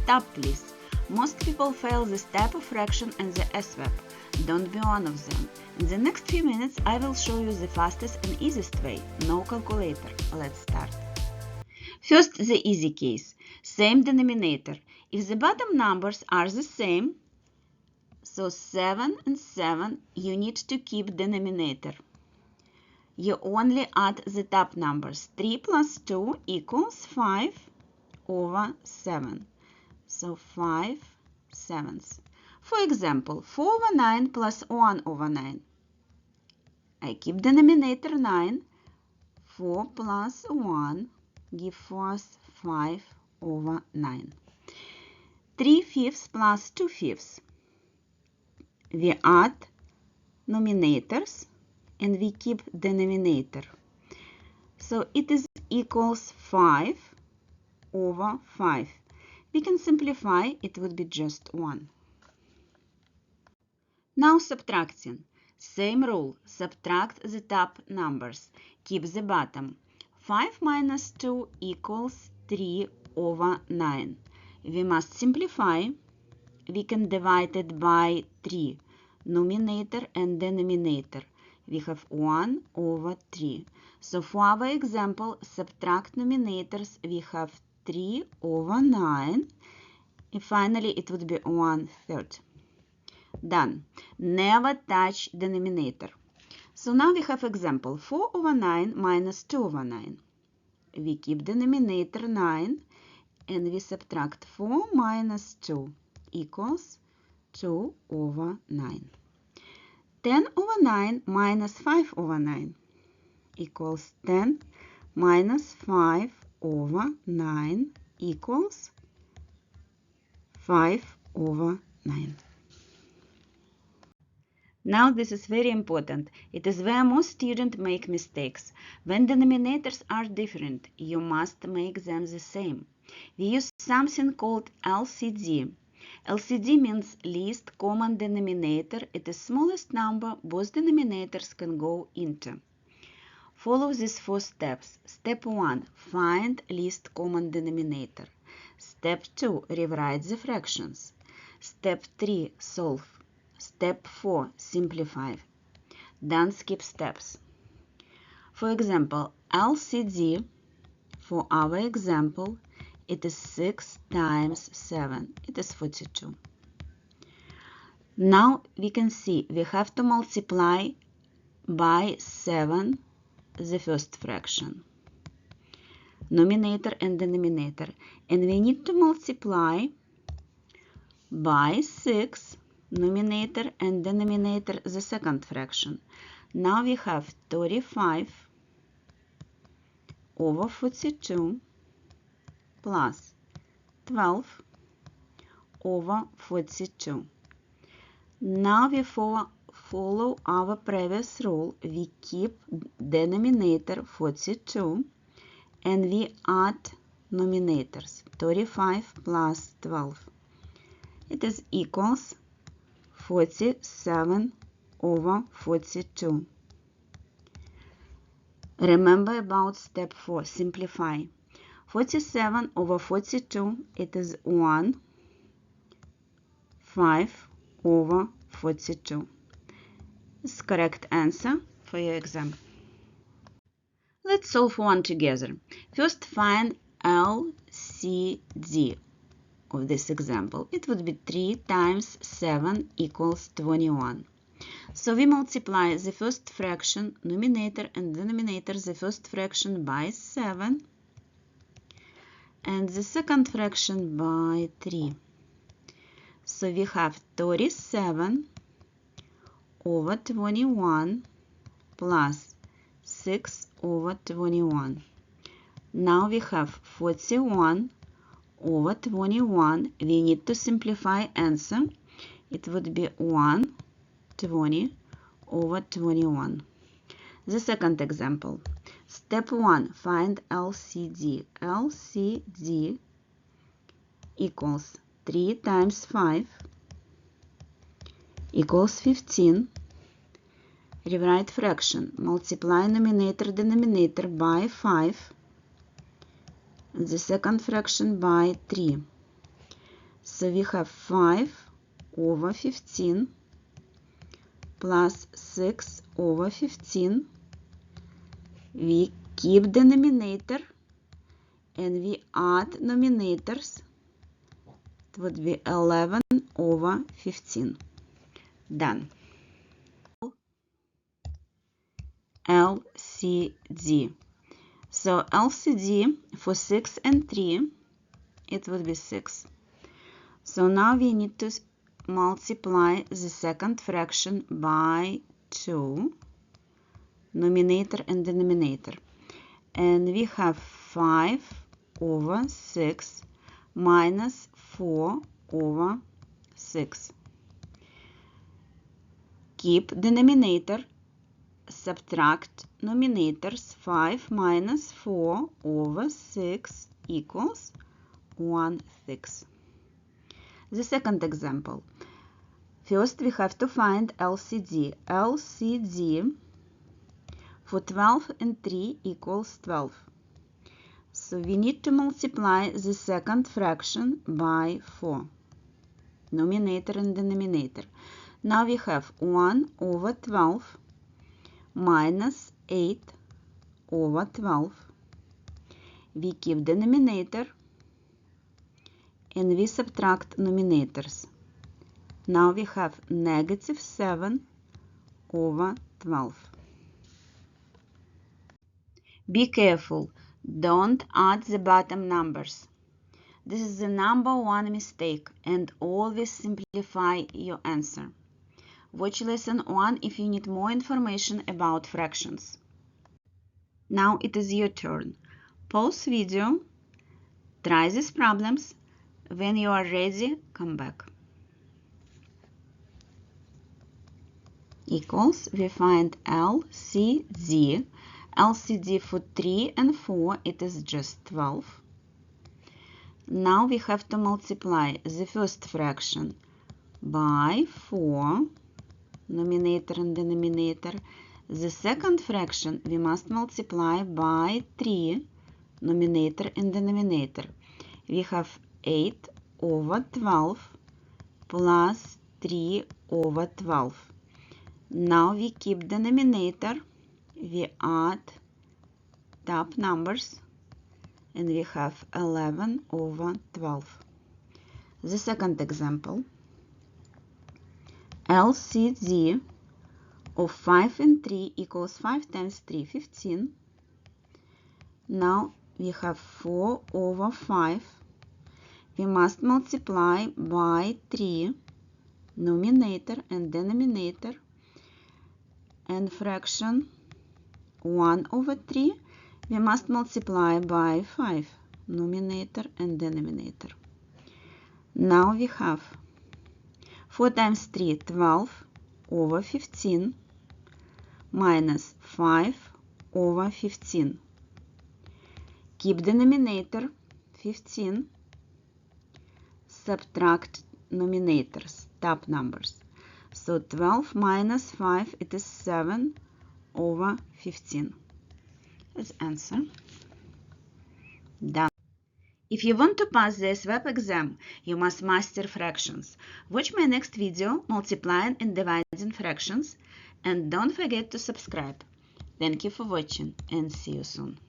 Stop please. Most people fail this type of fraction and the ASVAB. Don't be one of them. In the next few minutes I will show you the fastest and easiest way. No calculator. Let's start. First, the easy case. Same denominator. If the bottom numbers are the same, so 7 and 7, you need to keep denominator. You only add the top numbers. 3 plus 2 equals 5 over 7. So 5 sevenths. For example, 4 over 9 plus 1 over 9. I keep denominator 9. 4 plus 1 gives us 5 over 9. 3/5 plus 2/5. We add nominators and we keep denominator. So it is equals 5 over 5. We can simplify, it would be just 1. Now subtracting. Same rule. Subtract the top numbers. Keep the bottom. 5 minus 2 equals 3 over 9. We must simplify. We can divide it by 3. Numerator and denominator. We have 1 over 3. So for our example, subtract numerators, we have 3 over 9. And finally, it would be 1/3. Done. Never touch denominator. So now we have example 4 over 9 minus 2 over 9. We keep denominator 9 and we subtract 4 minus 2 equals 2 over 9. 10 over 9 minus 5 over 9 equals 10 minus 5 over 9 equals 5 over 9. Now this is very important. It is where most students make mistakes. When denominators are different, you must make them the same. We use something called LCD. LCD means least common denominator. It is smallest number both denominators can go into. Follow these 4 steps. Step 1. Find least common denominator. Step 2. Rewrite the fractions. Step 3. Solve. Step 4. Simplify. Don't skip steps. For example, LCD, for our example, it is 6 times 7. It is 42. Now we can see we have to multiply by 7 the first fraction. Numerator and denominator. And we need to multiply by 6 numerator and denominator the second fraction. Now we have 35 over 42 plus 12 over 42. Now we follow our previous rule. We keep denominator 42 and we add numerators 35 plus 12. It is equals 47 over 42. Remember about step 4, simplify. 47 over 42, it is 1, 5 over 42. This is correct answer for your exam. Let's solve one together. First, find LCD of this example. It would be 3 times 7 equals 21. So we multiply the first fraction, numerator and denominator, the first fraction by 7 and the second fraction by 3. So we have 37 over 21 plus 6 over 21. Now we have 41 over 21. We need to simplify answer. It would be 120 over 21. The second example. Step 1. Find LCD. LCD equals 3 times 5 equals 15. Rewrite fraction. Multiply numerator denominator by 5. The second fraction by 3. So we have 5 over 15 plus 6 over 15. We keep denominator and we add nominators. It would be 11 over 15. Done. LCD. So LCD for 6 and 3, it would be 6. So now we need to multiply the second fraction by 2, numerator and denominator. And we have 5 over 6 minus 4 over 6. Keep denominator, subtract numerators. 5 minus 4 over 6 equals 1/6. The second example. First we have to find LCD. LCD for 12 and 3 equals 12. So we need to multiply the second fraction by 4. Numerator and denominator. Now we have 1 over 12 minus 8 over 12. We keep denominator and we subtract numerators. Now we have negative 7 over 12. Be careful, don't add the bottom numbers. This is the number one mistake, and always simplify your answer. Watch lesson 1 if you need more information about fractions. Now it is your turn. Pause video, try these problems. When you are ready, come back. Equals, we find LCD. LCD for 3 and 4, it is just 12. Now we have to multiply the first fraction by 4, numerator and denominator. The second fraction we must multiply by 3, numerator and denominator. We have 8 over 12 plus 3 over 12. Now we keep denominator, we add top numbers, and we have 11 over 12. The second example. LCD of 5 and 3 equals 5 times 3, 15. Now we have 4 over 5. We must multiply by 3, numerator and denominator, and fraction 1 over 3. We must multiply by 5, numerator and denominator. Now we have 4 times 3, 12 over 15 minus 5 over 15. Keep denominator 15, subtract numerators, top numbers. So 12 minus 5, it is 7 over 15. Let's answer. Done. If you want to pass the ASVAB exam, you must master fractions. Watch my next video, multiplying and dividing fractions, and don't forget to subscribe. Thank you for watching and see you soon.